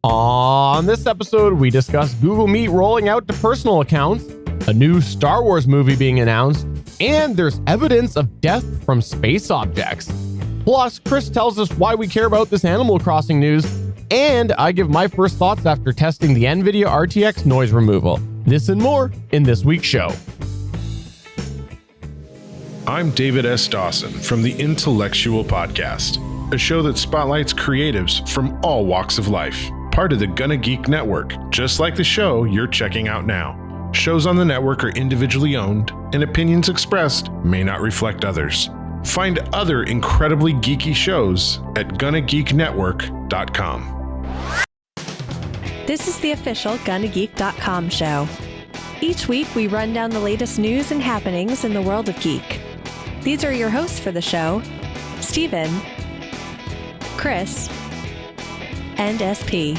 On this episode, we discuss Google Meet rolling out to personal accounts, a new Star Wars movie being announced, and there's evidence of death from space objects. Plus, Chris tells us why we care about this Animal Crossing news, and I give my first thoughts after testing the Nvidia RTX noise removal. This and more in this week's show. I'm David S. Dawson from the Intellectual Podcast, a show that spotlights creatives from all walks of life. Part of the Gonna Geek Network, just like the show you're checking out now. Shows on the network are individually owned, and opinions expressed may not reflect others. Find other incredibly geeky shows at GonnaGeekNetwork.com. This is the official GonnaGeek.com show. Each week, we run down the latest news and happenings in the world of geek. These are your hosts for the show, Steven, Chris, and SP.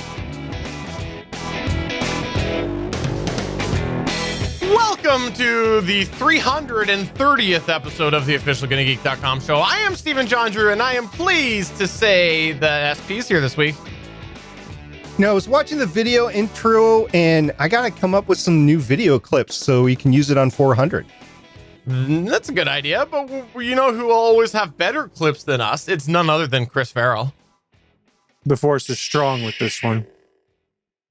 Welcome to the 330th episode of the official GonnaGeek.com show. I am Stephen John Drew, and I am pleased to say that SP's here this week. You know, I was watching the video intro, and I got to come up with some new video clips so we can use it on 400. That's a good idea, but you know who will always have better clips than us? It's none other than Chris FERRELL. The force is strong with this one.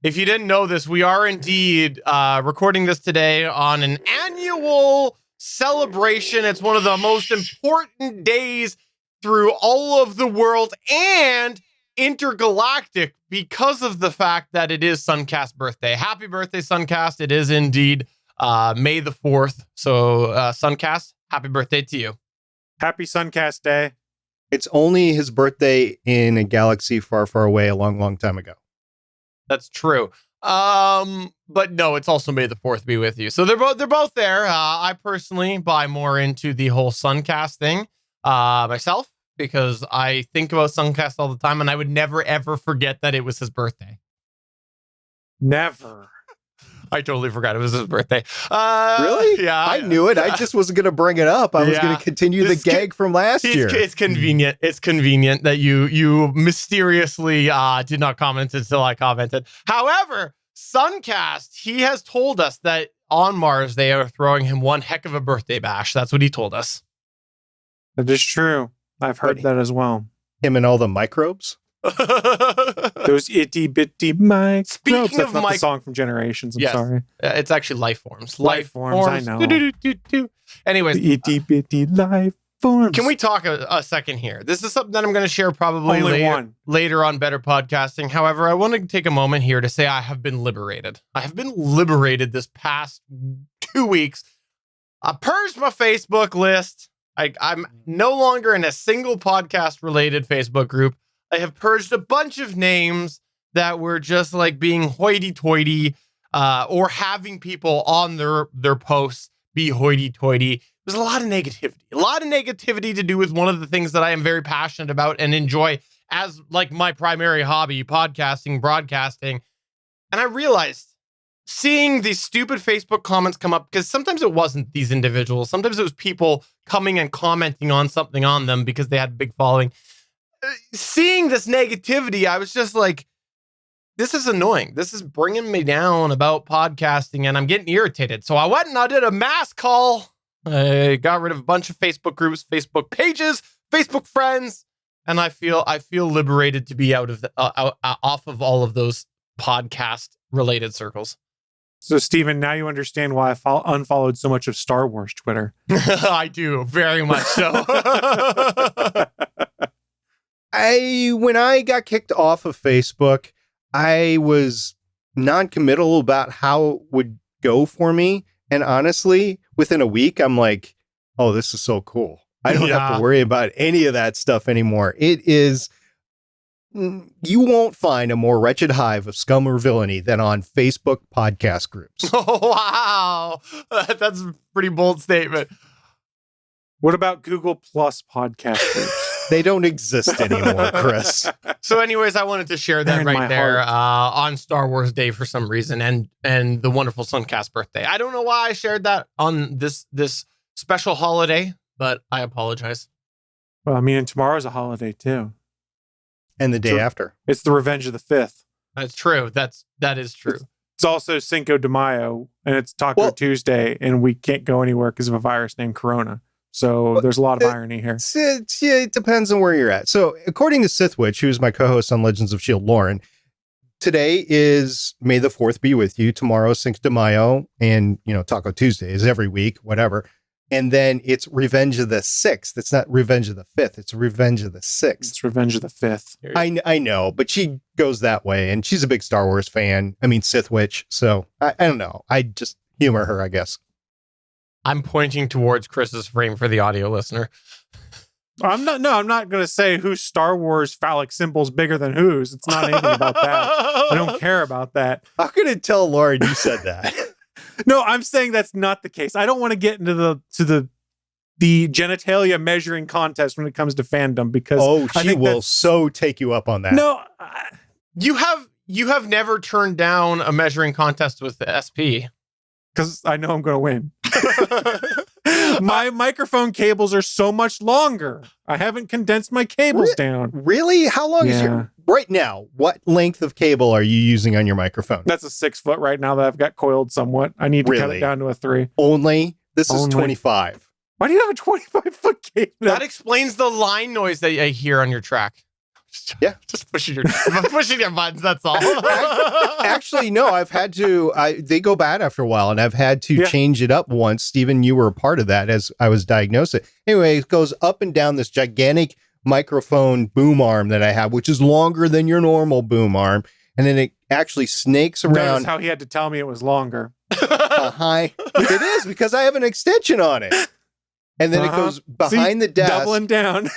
If you didn't know this, we are indeed recording this today on an annual celebration. It's one of the most important days through all of the world and intergalactic because of the fact that it is Sunkast's birthday. Happy birthday, Sunkast. It is indeed May the 4th. So Sunkast, happy birthday to you. Happy Sunkast Day. It's only his birthday in a galaxy far, far away a long, long time ago. That's true. But no, it's also May the 4th be with you. So they're both there. I personally buy more into the whole Sunkast thing myself because I think about Sunkast all the time and I would never, ever forget that it was his birthday. Never. I totally forgot it was his birthday. Really? Yeah. I knew it. I just wasn't going to bring it up. I was going to continue the gag from last year. It's convenient. It's convenient that you mysteriously did not comment until I commented. However, Sunkast, he has told us that on Mars, they are throwing him one heck of a birthday bash. That's what he told us. That is true. I've heard that as well. Him and all the microbes. Those itty bitty microbes. Speaking That's of not the song from Generations. I'm sorry. It's actually life forms. Life forms. I know. Anyways, the itty bitty life forms. Can we talk a second here? This is something that I'm going to share probably later on Better Podcasting. However, I want to take a moment here to say I have been liberated. I have been liberated this past 2 weeks. I purged my Facebook list. I'm no longer in a single podcast related Facebook group. I have purged a bunch of names that were just like being hoity-toity or having people on their posts be hoity-toity. There's a lot of negativity to do with one of the things that I am very passionate about and enjoy as like my primary hobby, podcasting, broadcasting. And I realized seeing these stupid Facebook comments come up, because sometimes it wasn't these individuals. Sometimes it was people coming and commenting on something on them because they had a big following. Seeing this negativity, I was just like, this is annoying. This is bringing me down about podcasting and I'm getting irritated. So I went and I did a mass call. I got rid of a bunch of Facebook groups, Facebook pages, Facebook friends, and I feel liberated to be out of off of all of those podcast related circles. So, Steven, now you understand why I unfollowed so much of Star Wars Twitter. I do, very much so. When I got kicked off of Facebook, I was non-committal about how it would go for me. And honestly, within a week, I'm like, oh, this is so cool. I don't have to worry about any of that stuff anymore. It is, you won't find a more wretched hive of scum or villainy than on Facebook podcast groups. Oh, wow. That's a pretty bold statement. What about Google Plus podcast groups? They don't exist anymore, Chris. So anyways, I wanted to share that right there on Star Wars Day for some reason and the wonderful Sunkast birthday. I don't know why I shared that on this special holiday, but I apologize. Well, I mean, and tomorrow's a holiday too. And the day after. It's the Revenge of the 5th. That's true. That is true. It's also Cinco de Mayo, and it's Taco Tuesday, and we can't go anywhere because of a virus named Corona. So there's a lot of irony here. It depends on where you're at. So according to Sithwitch, who's my co-host on Legends of S.H.I.E.L.D., Lauren, today is May the 4th be with you. Tomorrow is Cinco de Mayo, and, Taco Tuesday is every week, whatever. And then it's Revenge of the 6th. It's not Revenge of the 5th. It's Revenge of the 6th. It's Revenge of the 5th. I know, but she goes that way, and she's a big Star Wars fan. I mean, Sith Witch. So I don't know. I just humor her, I guess. I'm pointing towards Chris's frame for the audio listener. I'm not going to say whose Star Wars phallic symbol is bigger than whose. It's not anything about that. I don't care about that. I'm going to tell Lauren you said that. No, I'm saying that's not the case. I don't want to get into the genitalia measuring contest when it comes to fandom, because she will so take you up on that. No, you have never turned down a measuring contest with the SP, because I know I'm going to win. My microphone cables are so much longer. I haven't condensed my cables down. Really? How long is your right now? What length of cable are you using on your microphone? That's a 6 foot right now that I've got coiled somewhat. I need to cut it down to a 3. Only? This is 25. Why do you have a 25-foot cable? That explains the line noise that I hear on your track. Just pushing your buttons, that's all. Actually, no, I've had to, they go bad after a while, and I've had to change it up once. Stephen, you were a part of that as I was diagnosed. Anyway, it goes up and down this gigantic microphone boom arm that I have, which is longer than your normal boom arm. And then it actually snakes around. Notice how he had to tell me it was longer. It is, because I have an extension on it. And then it goes behind the desk. Doubling down.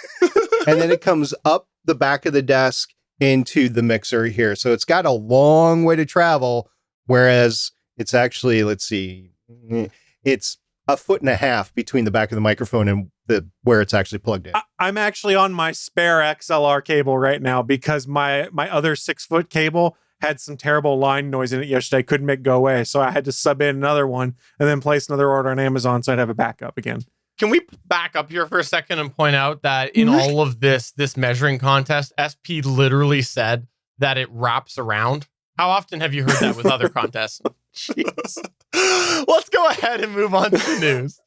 And then it comes up the back of the desk into the mixer here. So it's got a long way to travel, whereas it's actually, let's see, it's 1.5 feet between the back of the microphone and where it's actually plugged in. I'm actually on my spare XLR cable right now, because my other 6 foot cable had some terrible line noise in it yesterday. I couldn't make it go away. So I had to sub in another one and then place another order on Amazon so I'd have a backup again. Can we back up here for a second and point out that in all of this measuring contest, SP literally said that it wraps around? How often have you heard that with other contests? Jeez. Let's go ahead and move on to the news.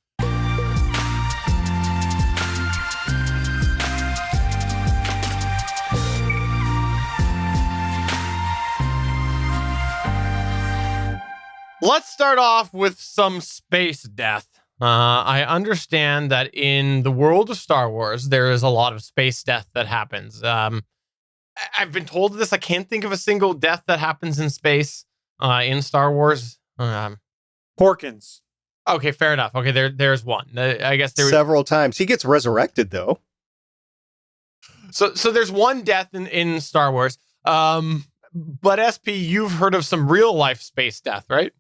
Let's start off with some space death. I understand that in the world of Star Wars, there is a lot of space death that happens. I've been told this. I can't think of a single death that happens in space in Star Wars. Porkins. Okay, fair enough. Okay, there's one. I guess there several times. He gets resurrected, though. So there's one death in Star Wars. But SP, you've heard of some real life space death, right?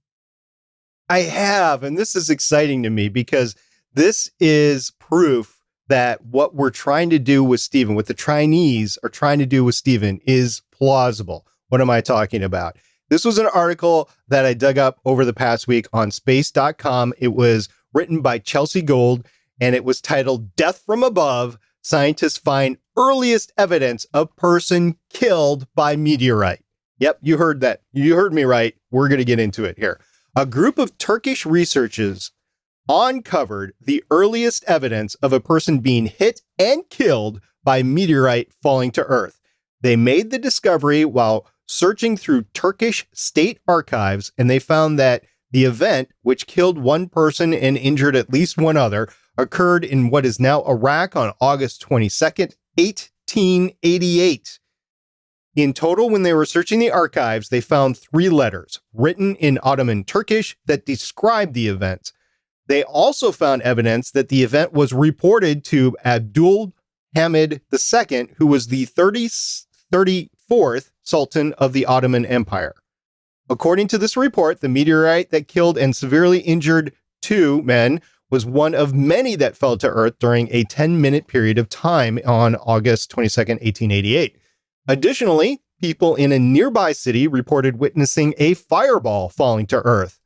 I have, and this is exciting to me, because this is proof that what we're trying to do with Stephen, what the Chinese are trying to do with Stephen, is plausible. What am I talking about? This was an article that I dug up over the past week on space.com. It was written by Chelsea Gold, and it was titled "Death from Above. Scientists Find Earliest Evidence of Person Killed by Meteorite." Yep, you heard that. You heard me right. We're going to get into it here. A group of Turkish researchers uncovered the earliest evidence of a person being hit and killed by meteorite falling to Earth. They made the discovery while searching through Turkish state archives, and they found that the event, which killed one person and injured at least one other, occurred in what is now Iraq on August 22nd, 1888. In total, when they were searching the archives, they found 3 letters written in Ottoman Turkish that described the event. They also found evidence that the event was reported to Abdul Hamid II, who was the 34th Sultan of the Ottoman Empire. According to this report, the meteorite that killed and severely injured 2 men was one of many that fell to Earth during a 10-minute period of time on August 22nd, 1888. Additionally, people in a nearby city reported witnessing a fireball falling to Earth.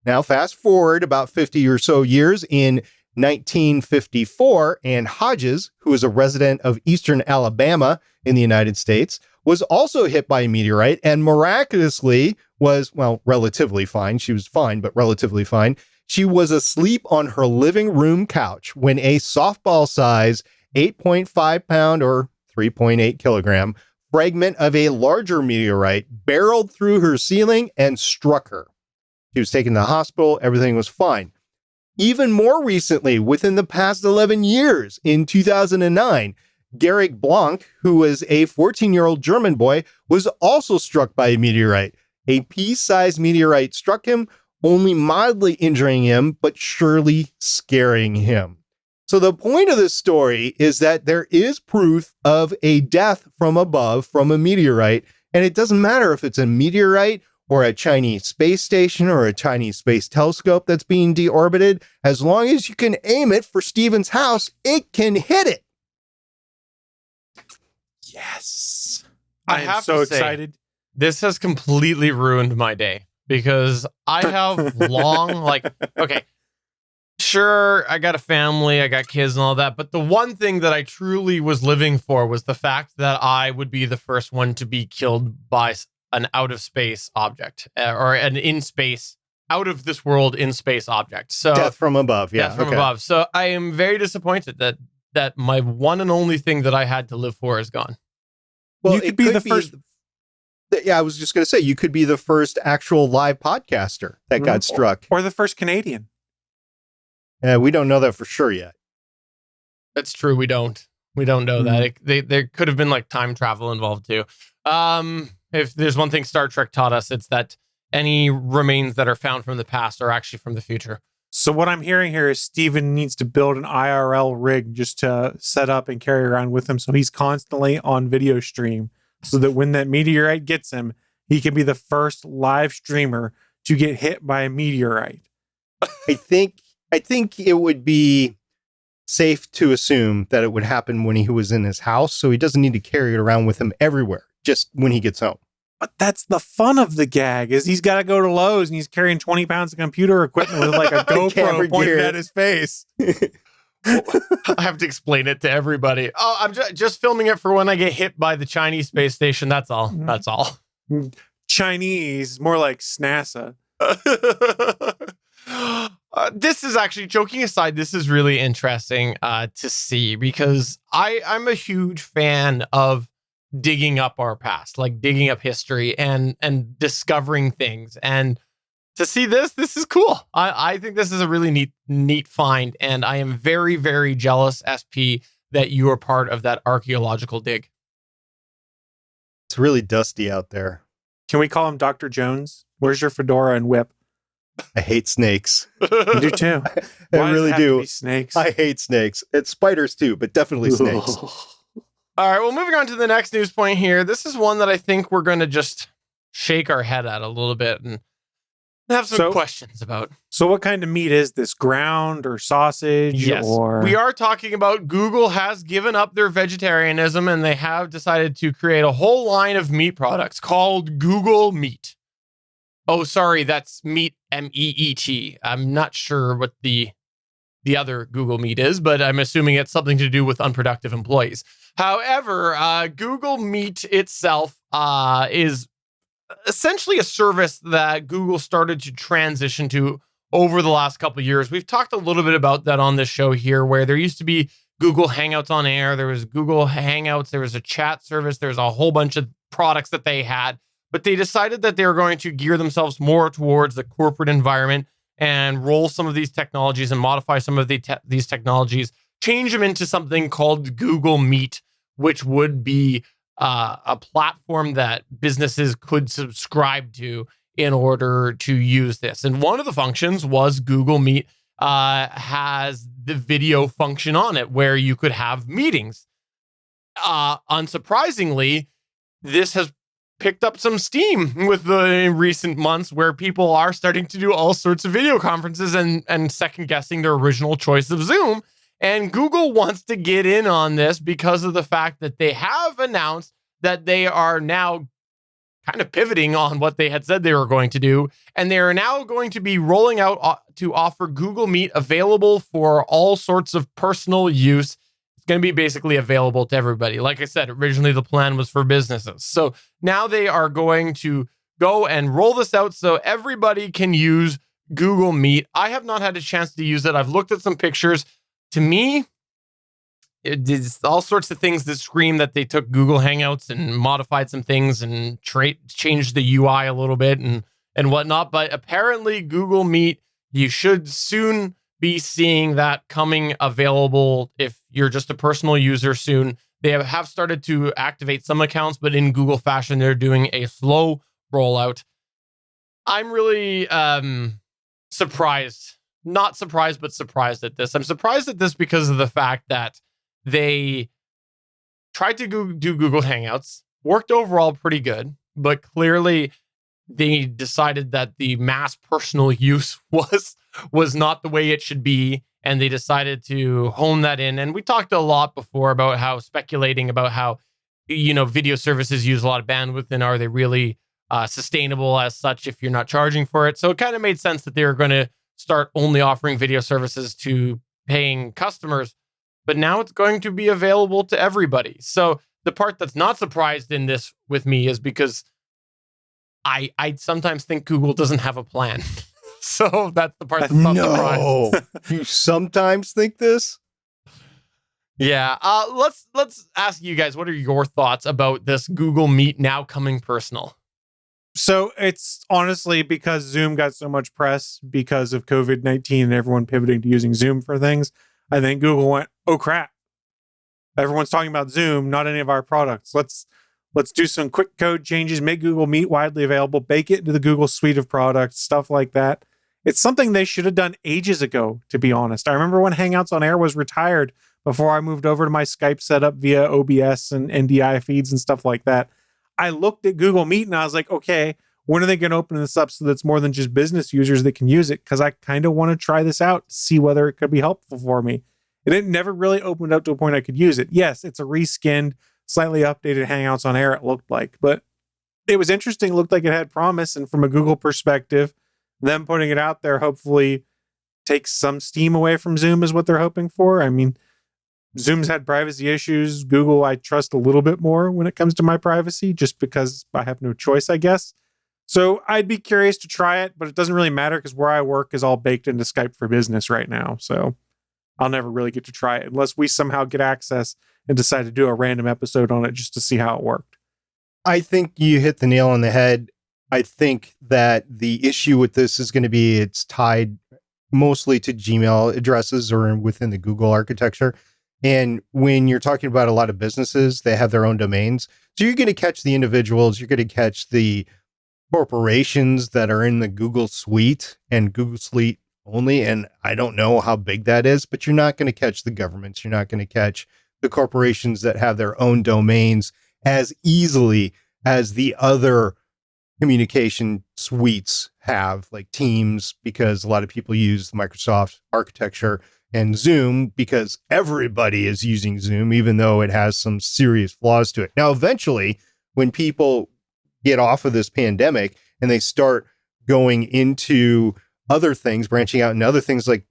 Now, fast forward about 50 or so years, in 1954, Ann Hodges, who is a resident of eastern Alabama in the United States, was also hit by a meteorite and miraculously was, well, relatively fine. She was fine, but relatively fine. She was asleep on her living room couch when a softball size 8.5 pound or 3.8 kilogram fragment of a larger meteorite barreled through her ceiling and struck her. She was taken to the hospital. Everything was fine. Even more recently, within the past 11 years, in 2009, Garrick Blanc, who was a 14-year-old German boy, was also struck by a meteorite. A pea-sized meteorite struck him, only mildly injuring him, but surely scaring him. So the point of this story is that there is proof of a death from above from a meteorite, and it doesn't matter if it's a meteorite or a Chinese space station or a Chinese space telescope that's being deorbited. As long as you can aim it for Steven's house, it can hit it. Yes. I am have so to say, excited. This has completely ruined my day because I have okay, sure, I got a family, I got kids and all that, but the one thing that I truly was living for was the fact that I would be the first one to be killed by an out of space object or an in space, out of this world in space object. So death from above. Yeah. Death from above. So I am very disappointed that my one and only thing that I had to live for is gone. Well, you could be the first. Yeah, I was just going to say, you could be the first actual live podcaster that got struck. Or the first Canadian. We don't know that for sure yet. That's true. We don't know that. There could have been like time travel involved too. If there's one thing Star Trek taught us, it's that any remains that are found from the past are actually from the future. So what I'm hearing here is Steven needs to build an IRL rig just to set up and carry around with him. So he's constantly on video stream so that when that meteorite gets him, he can be the first live streamer to get hit by a meteorite. I think it would be safe to assume that it would happen when he was in his house. So he doesn't need to carry it around with him everywhere, just when he gets home. But that's the fun of the gag is he's got to go to Lowe's and he's carrying 20 pounds of computer equipment with like a GoPro pointed at his face. I have to explain it to everybody. Oh, I'm just filming it for when I get hit by the Chinese space station. That's all. That's all. Chinese, more like SNASA. This is actually, joking aside, this is really interesting to see because I'm a huge fan of digging up our past, like digging up history and discovering things. And to see this is cool. I think this is a really neat find. And I am very, very jealous, SP, that you are part of that archaeological dig. It's really dusty out there. Can we call him Dr. Jones? Where's your fedora and whip? I hate snakes. You do too. I really do. Snakes. I hate snakes. It's spiders too, but definitely snakes. All right, well, moving on to the next news point here. This is one that I think we're going to just shake our head at a little bit and have some questions about. So what kind of meat is this? Ground or sausage? Yes, we are talking about Google has given up their vegetarianism and they have decided to create a whole line of meat products called Google Meat. Oh, sorry, that's Meat, MEET. I'm not sure what the other Google Meat is, but I'm assuming it's something to do with unproductive employees. However, Google Meat itself is essentially a service that Google started to transition to over the last couple of years. We've talked a little bit about that on this show here, where there used to be Google Hangouts on air. There was Google Hangouts. There was a chat service. There's a whole bunch of products that they had, but they decided that they were going to gear themselves more towards the corporate environment and roll some of these technologies and modify some of these technologies, change them into something called Google Meet, which would be a platform that businesses could subscribe to in order to use this. And one of the functions was Google Meet has the video function on it where you could have meetings. Unsurprisingly, this has picked up some steam with the recent months where people are starting to do all sorts of video conferences and second guessing their original choice of Zoom. And Google wants to get in on this because of the fact that they have announced that they are now kind of pivoting on what they had said they were going to do. And they are now going to be rolling out to offer Google Meet available for all sorts of personal use. It's going to be basically available to everybody. Like I said, originally the plan was for businesses. So now they are going to go and roll this out so everybody can use Google Meet. I have not had a chance to use it. I've looked at some pictures. To me, it is all sorts of things that scream that they took Google Hangouts and modified some things and changed the UI a little bit and whatnot. But apparently Google Meet, you should soon be seeing that coming available if you're just a personal user soon. They have started to activate some accounts, but in Google fashion, they're doing a slow rollout. I'm really surprised. Not surprised, but surprised at this. I'm surprised at this because of the fact that they tried to do Google Hangouts, worked overall pretty good, but clearly they decided that the mass personal use was not the way it should be, and they decided to hone that in. And we talked a lot before about how speculating about how, video services use a lot of bandwidth, and are they really sustainable as such if you're not charging for it? So it kind of made sense that they were going to start only offering video services to paying customers, but now it's going to be available to everybody. So the part that's not surprised in this with me is because I sometimes think Google doesn't have a plan. So that's the part that's not surprised. You sometimes think this? Yeah. Let's ask you guys, what are your thoughts about this Google Meet now coming personal? So it's honestly because Zoom got so much press because of COVID-19 and everyone pivoting to using Zoom for things. I think Google went, oh crap, everyone's talking about Zoom, not any of our products. Let's do some quick code changes, make Google Meet widely available, bake it into the Google suite of products, stuff like that. It's something they should have done ages ago, to be honest. I remember when Hangouts on Air was retired before I moved over to my Skype setup via OBS and NDI feeds and stuff like that. I looked at Google Meet and I was like, okay, when are they going to open this up so that's more than just business users that can use it? Because I kind of want to try this out to see whether it could be helpful for me. And it never really opened up to a point I could use it. Yes, it's a reskinned, slightly updated Hangouts on Air, it looked like. But it was interesting. It looked like it had promise. And from a Google perspective, them putting it out there hopefully takes some steam away from Zoom is what they're hoping for. I mean, Zoom's had privacy issues. Google, I trust a little bit more when it comes to my privacy, just because I have no choice, I guess. So I'd be curious to try it, but it doesn't really matter because where I work is all baked into Skype for Business right now. So I'll never really get to try it unless we somehow get access and decide to do a random episode on it just to see how it worked. I think you hit the nail on the head. I think that the issue with this is going to be it's tied mostly to Gmail addresses or within the Google architecture. And when you're talking about a lot of businesses, they have their own domains. So you're going to catch the individuals, you're going to catch the corporations that are in the Google suite and Google Suite only. And I don't know how big that is, but you're not going to catch the governments. You're not going to catch the corporations that have their own domains as easily as the other communication suites have, like Teams, because a lot of people use the Microsoft architecture, and Zoom because everybody is using Zoom, even though it has some serious flaws to it. Now, eventually, when people get off of this pandemic and they start going into other things, branching out into other things, like,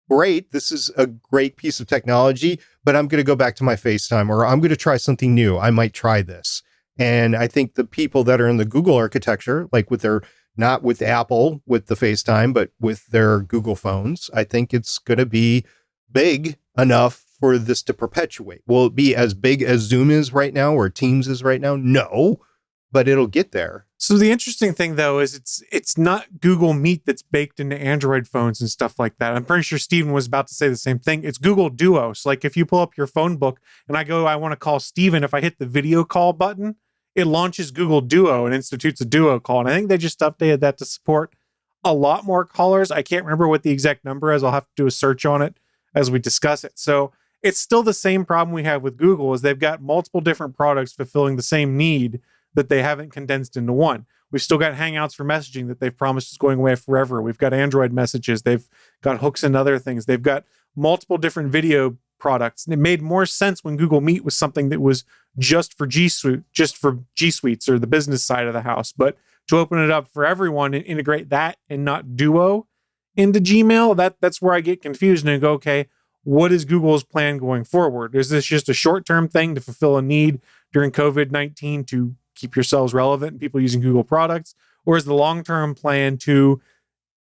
great, this is a great piece of technology, but I'm going to go back to my FaceTime, or I'm going to try something new. I might try this. And I think the people that are in the Google architecture, like with their, not with Apple, with the FaceTime, but with their Google phones, I think it's going to be big enough for this to perpetuate. Will it be as big as Zoom is right now or Teams is right now? No, but it'll get there. So the interesting thing, though, is it's not Google Meet that's baked into Android phones and stuff like that. I'm pretty sure Steven was about to say the same thing. It's Google Duo. So like if you pull up your phone book and I want to call Steven, if I hit the video call button, it launches Google Duo and institutes a Duo call. And I think they just updated that to support a lot more callers. I can't remember what the exact number is. I'll have to do a search on it as we discuss it. So it's still the same problem we have with Google, is they've got multiple different products fulfilling the same need that they haven't condensed into one. We've still got Hangouts for messaging that they've promised is going away forever. We've got Android messages. They've got hooks and other things. They've got multiple different video products. And it made more sense when Google Meet was something that was just for G Suites or the business side of the house. But to open it up for everyone and integrate that and not Duo into Gmail, that's where I get confused and go, okay, what is Google's plan going forward? Is this just a short-term thing to fulfill a need during COVID-19 to keep yourselves relevant and people using Google products? Or is the long-term plan to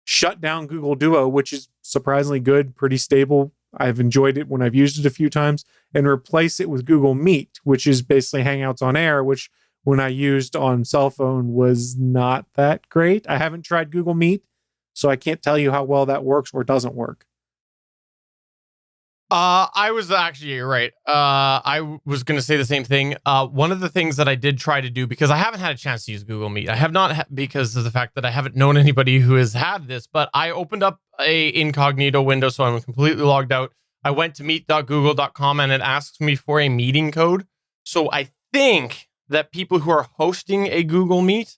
shut down Google Duo, which is surprisingly good, pretty stable? I've enjoyed it when I've used it a few times, and replace it with Google Meet, which is basically Hangouts on Air, which when I used on cell phone was not that great. I haven't tried Google Meet, so I can't tell you how well that works or doesn't work. I was actually, you're right. I was going to say the same thing. One of the things that I did try to do, because I haven't had a chance to use Google Meet, I have not because of the fact that I haven't known anybody who has had this, but I opened up a incognito window, so I'm completely logged out. I went to meet.google.com and it asks me for a meeting code. So I think that people who are hosting a Google Meet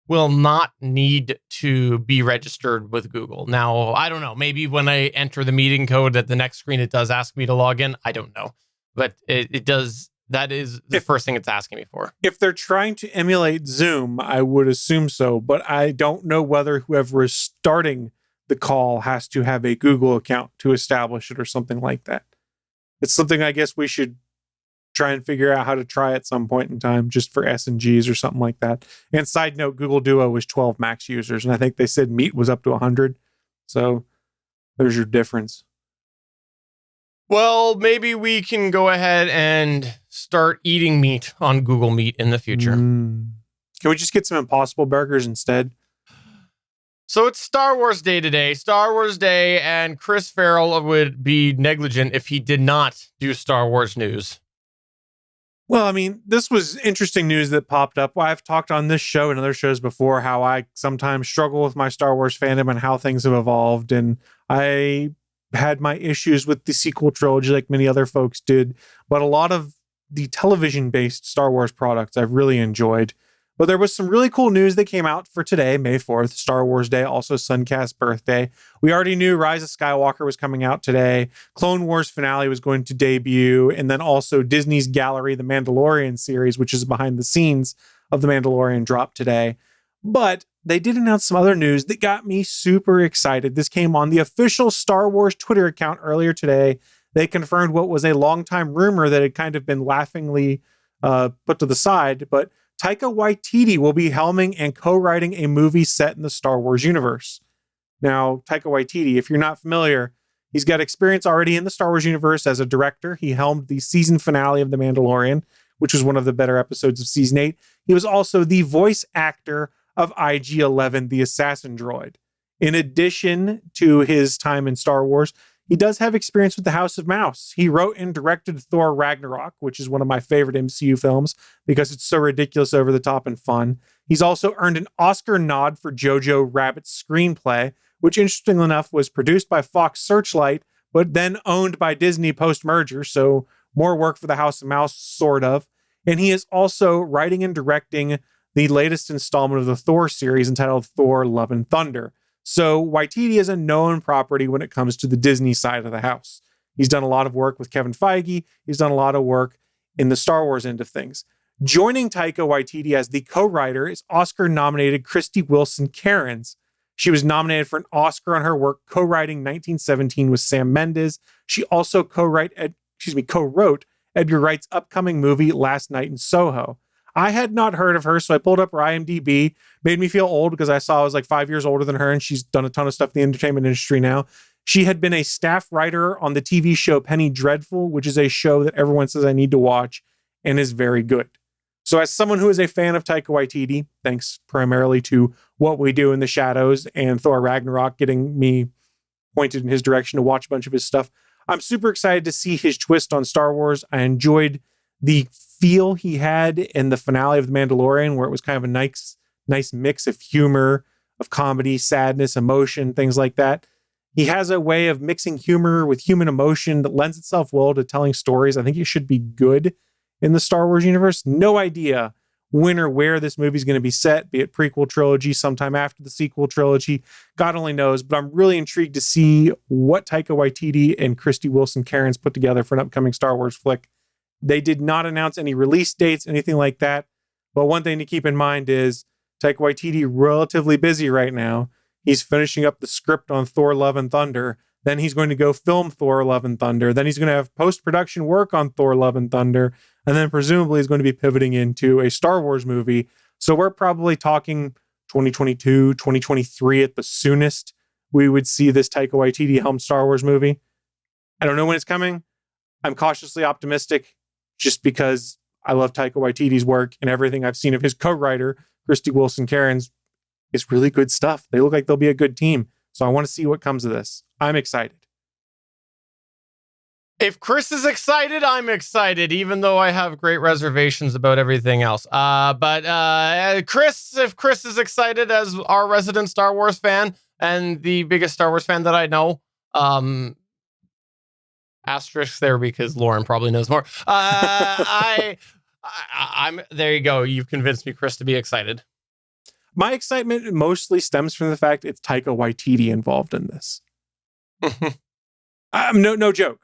will not need to be registered with Google. Now, I don't know. Maybe when I enter the meeting code at the next screen, it does ask me to log in. I don't know. But it does. That is the first thing it's asking me for. If they're trying to emulate Zoom, I would assume so. But I don't know whether whoever is starting the call has to have a Google account to establish it or something like that. It's something I guess we should try and figure out how to try at some point in time, just for S&Gs or something like that. And side note, Google Duo was 12 max users, and I think they said Meet was up to 100. So there's your difference. Well, maybe we can go ahead and start eating meat on Google Meet in the future. Can we just get some Impossible Burgers instead? So it's Star Wars Day today. Star Wars Day, and Chris Farrell would be negligent if he did not do Star Wars news. Well, I mean, this was interesting news that popped up. I've talked on this show and other shows before how I sometimes struggle with my Star Wars fandom and how things have evolved. And I had my issues with the sequel trilogy like many other folks did. But a lot of the television-based Star Wars products I've really enjoyed. But there was some really cool news that came out for today, May 4th, Star Wars Day, also Sunkast birthday. We already knew Rise of Skywalker was coming out today. Clone Wars finale was going to debut. And then also Disney's Gallery, the Mandalorian series, which is behind the scenes of The Mandalorian, dropped today. But they did announce some other news that got me super excited. This came on the official Star Wars Twitter account earlier today. They confirmed what was a longtime rumor that had kind of been laughingly put to the side, but Taika Waititi will be helming and co-writing a movie set in the Star Wars universe. Now, Taika Waititi, if you're not familiar, he's got experience already in the Star Wars universe as a director. He helmed the season finale of The Mandalorian, which was one of the better episodes of season 8. He was also the voice actor of IG-11, the assassin droid. In addition to his time in Star Wars, he does have experience with the House of Mouse. He wrote and directed Thor Ragnarok, which is one of my favorite MCU films because it's so ridiculous, over the top, and fun. He's also earned an Oscar nod for Jojo Rabbit's screenplay, which interestingly enough was produced by Fox Searchlight, but then owned by Disney post-merger, so more work for the House of Mouse, sort of. And he is also writing and directing the latest installment of the Thor series entitled Thor: Love and Thunder. So Waititi is a known property when it comes to the Disney side of the house. He's done a lot of work with Kevin Feige. He's done a lot of work in the Star Wars end of things. Joining Taika Waititi as the co-writer is Oscar-nominated Krysty Wilson-Cairns. She was nominated for an Oscar on her work co-writing 1917 with Sam Mendes. She also co-wrote Edgar Wright's upcoming movie Last Night in Soho. I had not heard of her, so I pulled up her IMDb. Made me feel old because I saw I was like 5 years older than her, and she's done a ton of stuff in the entertainment industry now. She had been a staff writer on the TV show Penny Dreadful, which is a show that everyone says I need to watch and is very good. So as someone who is a fan of Taika Waititi, thanks primarily to What We Do in the Shadows and Thor Ragnarok getting me pointed in his direction to watch a bunch of his stuff, I'm super excited to see his twist on Star Wars. I enjoyed the feel he had in the finale of The Mandalorian, where it was kind of a nice mix of humor, of comedy, sadness, emotion, things like that. He has a way of mixing humor with human emotion that lends itself well to telling stories. I think it should be good in the Star Wars universe. No idea when or where this movie is going to be set, be it prequel trilogy, sometime after the sequel trilogy. God only knows, but I'm really intrigued to see what Taika Waititi and Krysty Wilson-Cairns put together for an upcoming Star Wars flick. They did not announce any release dates, anything like that. But one thing to keep in mind is Taika Waititi relatively busy right now. He's finishing up the script on Thor: Love and Thunder. Then he's going to go film Thor Love and Thunder. Then he's going to have post-production work on Thor Love and Thunder. And then presumably he's going to be pivoting into a Star Wars movie. So we're probably talking 2022, 2023 at the soonest we would see this Taika Waititi helmed Star Wars movie. I don't know when it's coming. I'm cautiously optimistic just because I love Taika Waititi's work, and everything I've seen of his co-writer, Christy Wilson Cairns, is really good stuff. They look like they'll be a good team. So I want to see what comes of this. I'm excited. If Chris is excited, I'm excited, even though I have great reservations about everything else. But Chris, if Chris is excited as our resident Star Wars fan and the biggest Star Wars fan that I know, asterisk there because Lauren probably knows more. I'm there you go. You've convinced me, Chris, to be excited. My excitement mostly stems from the fact it's Taika Waititi involved in this. No joke.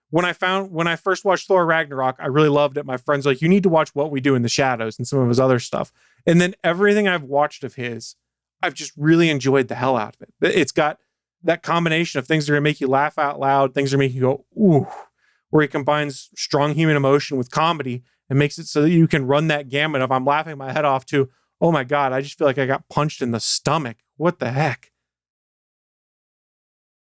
When I first watched Thor Ragnarok, I really loved it. My friends were like, you need to watch What We Do in the Shadows and some of his other stuff. And then everything I've watched of his, I've just really enjoyed the hell out of it. It's got that combination of things that are going to make you laugh out loud, things that are making you go, ooh, where he combines strong human emotion with comedy and makes it so that you can run that gamut of I'm laughing my head off to, oh my God, I just feel like I got punched in the stomach. What the heck?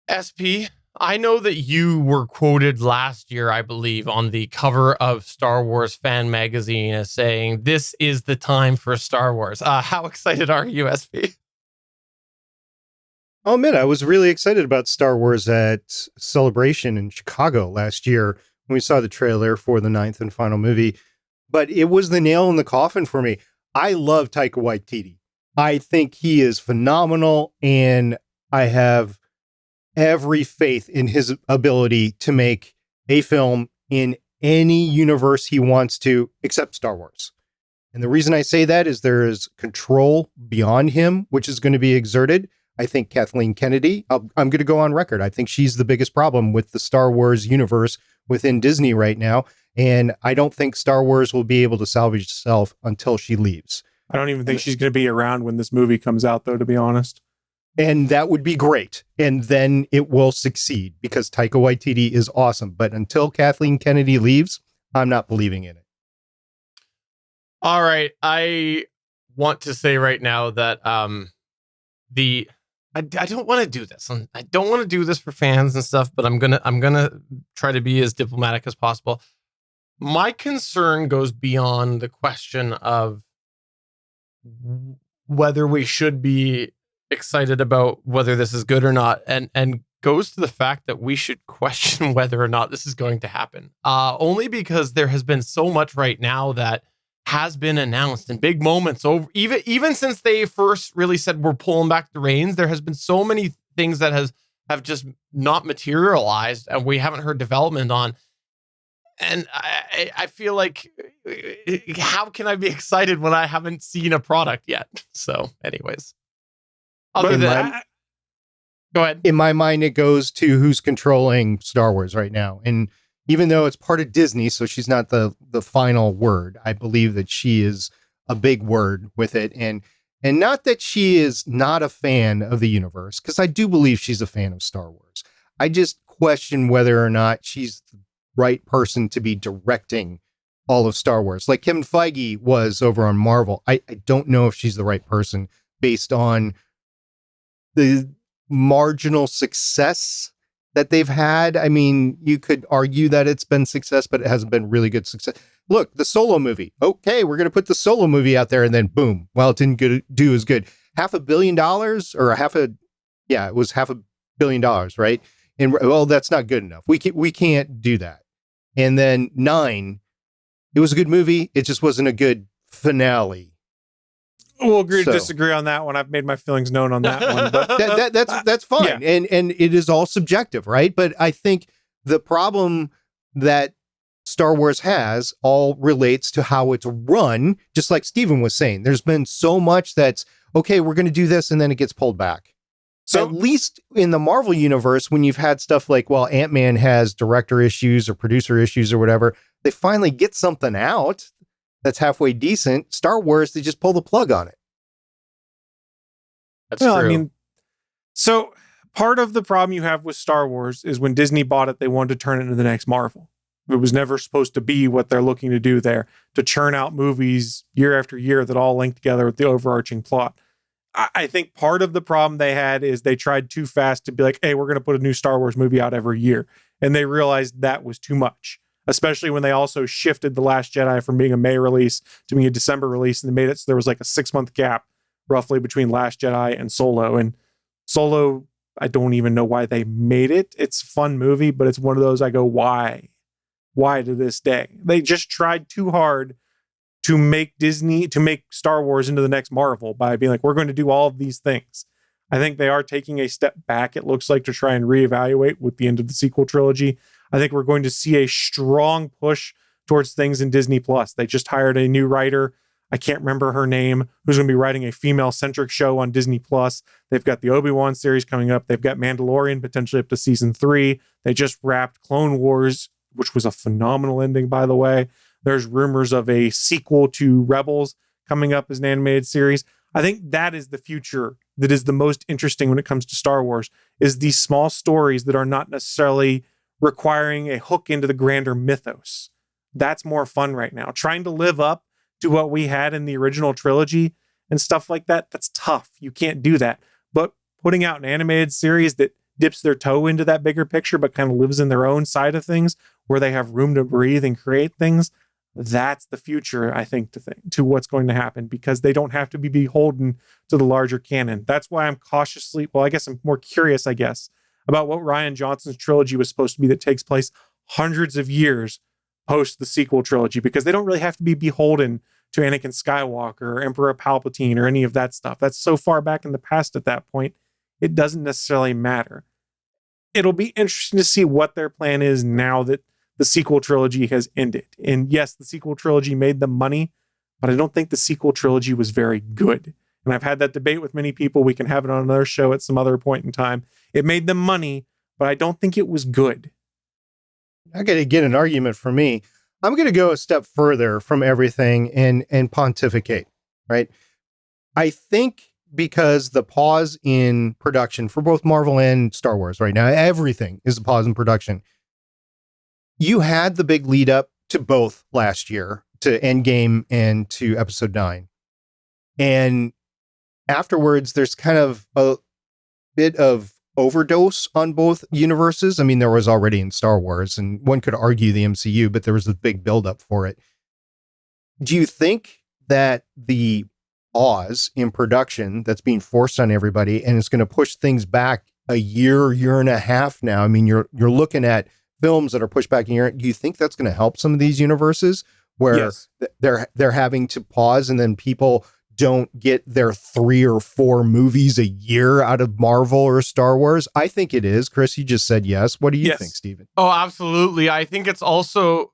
SP, I know that you were quoted last year, I believe, on the cover of Star Wars Fan Magazine as saying, this is the time for Star Wars. How excited are you, SP? I'll admit, I was really excited about Star Wars at Celebration in Chicago last year when we saw the trailer for the 9th and final movie. But it was the nail in the coffin for me. I love Taika Waititi. I think he is phenomenal, and I have every faith in his ability to make a film in any universe he wants to, except Star Wars. And the reason I say that is there is control beyond him, which is going to be exerted. I think Kathleen Kennedy, I'm going to go on record. I think she's the biggest problem with the Star Wars universe within Disney right now. And I don't think Star Wars will be able to salvage itself until she leaves. I don't even think she's going to be around when this movie comes out, though, to be honest. And that would be great. And then it will succeed because Taika Waititi is awesome. But until Kathleen Kennedy leaves, I'm not believing in it. All right. I want to say right now that I don't want to do this. I don't want to do this for fans and stuff, but I'm gonna try to be as diplomatic as possible. My concern goes beyond the question of whether we should be excited about whether this is good or not, and goes to the fact that we should question whether or not this is going to happen. Only because there has been so much right now that has been announced and big moments over even since they first really said we're pulling back the reins. There has been so many things that have just not materialized and we haven't heard development on. And I feel like, how can I be excited when I haven't seen a product yet? So anyways, other than go ahead. In my mind, it goes to who's controlling Star Wars right now. And even though it's part of Disney, so she's not the final word, I believe that she is a big word with it. And not that she is not a fan of the universe, because I do believe she's a fan of Star Wars. I just question whether or not she's the right person to be directing all of Star Wars. Like Kevin Feige was over on Marvel. I don't know if she's the right person based on the marginal success that they've had. I mean, you could argue that it's been success, but it hasn't been really good success. Look, the Solo movie. Okay, we're going to put the Solo movie out there, and then boom. Well, it didn't do as good. $500 million or it was $500 million, right? And well, that's not good enough. We can't do that. And then 9, it was a good movie. It just wasn't a good finale. We'll agree to disagree on that one. I've made my feelings known on that one. But that's fine. Yeah. And it is all subjective, right? But I think the problem that Star Wars has all relates to how it's run, just like Steven was saying. There's been so much that's, okay, we're going to do this, and then it gets pulled back. So at least in the Marvel universe, when you've had stuff like, well, Ant-Man has director issues or producer issues or whatever, they finally get something out that's halfway decent. Star Wars, they just pull the plug on it. That's true. I mean, so Part of the problem you have with Star Wars is when Disney bought it, they wanted to turn it into the next Marvel. It was never supposed to be what they're looking to do there, to churn out movies year after year that all link together with the overarching plot. I think part of the problem they had is they tried too fast to be like, hey, we're going to put a new Star Wars movie out every year. And they realized that was too much, especially when they also shifted The Last Jedi from being a May release to being a December release. And they made it so there was like a 6-month gap roughly between Last Jedi and Solo. And Solo, I don't even know why they made it. It's a fun movie, but it's one of those I go, why? Why to this day? They just tried too hard to make Star Wars into the next Marvel by being like, we're going to do all of these things. I think they are taking a step back, it looks like, to try and reevaluate with the end of the sequel trilogy. I think we're going to see a strong push towards things in Disney Plus. They just hired a new writer, I can't remember her name, who's going to be writing a female-centric show on Disney Plus. They've got the Obi-Wan series coming up. They've got Mandalorian potentially up to season 3. They just wrapped Clone Wars, which was a phenomenal ending, by the way. There's rumors of a sequel to Rebels coming up as an animated series. I think that is the future that is the most interesting when it comes to Star Wars, is these small stories that are not necessarily requiring a hook into the grander mythos. That's more fun right now. Trying to live up to what we had in the original trilogy and stuff like that, that's tough. You can't do that. But putting out an animated series that dips their toe into that bigger picture, but kind of lives in their own side of things, where they have room to breathe and create things, that's the future, I think, to what's going to happen, because they don't have to be beholden to the larger canon. That's why I'm I'm more curious, about what Rian Johnson's trilogy was supposed to be that takes place hundreds of years post the sequel trilogy, because they don't really have to be beholden to Anakin Skywalker or Emperor Palpatine or any of that stuff. That's so far back in the past at that point, it doesn't necessarily matter. It'll be interesting to see what their plan is now that the sequel trilogy has ended. And yes, the sequel trilogy made them money, but I don't think the sequel trilogy was very good. And I've had that debate with many people. We can have it on another show at some other point in time. It made them money, but I don't think it was good. I got to get an argument for me. I'm going to go a step further from everything and pontificate, right? I think because the pause in production for both Marvel and Star Wars right now, everything is a pause in production. You had the big lead up to both last year, to Endgame and to Episode 9. And afterwards, there's kind of a bit of overdose on both universes. I mean, there was already in Star Wars, and one could argue the MCU, but there was a big buildup for it. Do you think that the pause in production that's being forced on everybody, and it's going to push things back a year and a half now? I mean, you're looking at films that are pushed back a year. Do you think that's going to help some of these universes where Yes. they're having to pause, and then people don't get their 3 or 4 movies a year out of Marvel or Star Wars? I think it is. Chris, you just said yes. What do you Yes. think, Steven? Oh, absolutely. I think it's also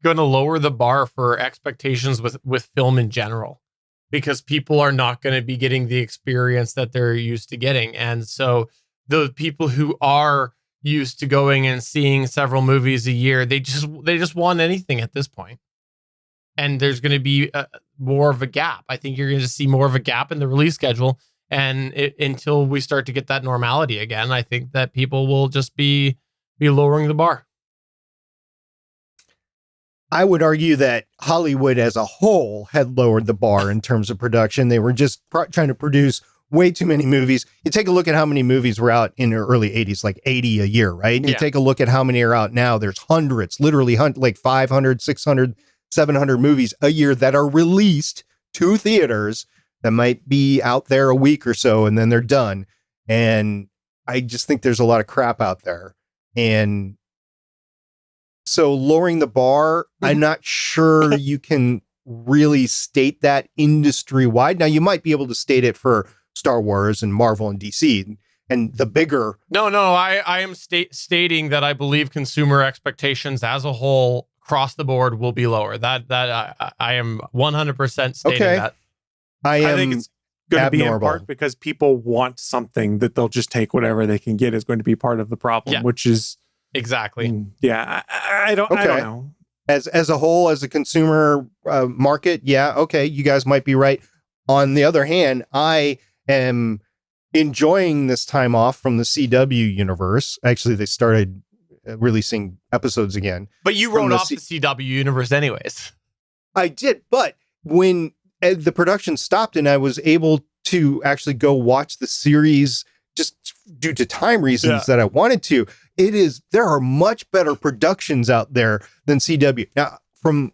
going to lower the bar for expectations with film in general, because people are not going to be getting the experience that they're used to getting. And so the people who are used to going and seeing several movies a year, they just want anything at this point. And there's going to be more of a gap. I think you're going to see more of a gap in the release schedule. And until we start to get that normality again, I think that people will just be lowering the bar. I would argue that Hollywood as a whole had lowered the bar in terms of production. They were just trying to produce way too many movies. You take a look at how many movies were out in the early 80s, like 80 a year, right? You take a look at how many are out now. There's hundreds, literally like 500, 600, 700 movies a year that are released to theaters that might be out there a week or so, and then they're done. And I just think there's a lot of crap out there. And so lowering the bar, I'm not sure you can really state that industry wide. Now, you might be able to state it for Star Wars and Marvel and DC and the bigger. No, I am stating that I believe consumer expectations as a whole across the board will be lower. That I am 100% stating that. I think it's going to be in abnormal. part because people want something that they'll just take whatever they can get is going to be part of the problem, which is exactly. I don't know. As a whole, as a consumer market, you guys might be right. On the other hand, I am enjoying this time off from the CW universe. Actually, they started releasing episodes again. But you wrote off the CW universe anyways. I did, but when the production stopped and I was able to actually go watch the series just due to time reasons that I wanted to, there are much better productions out there than CW. Now, from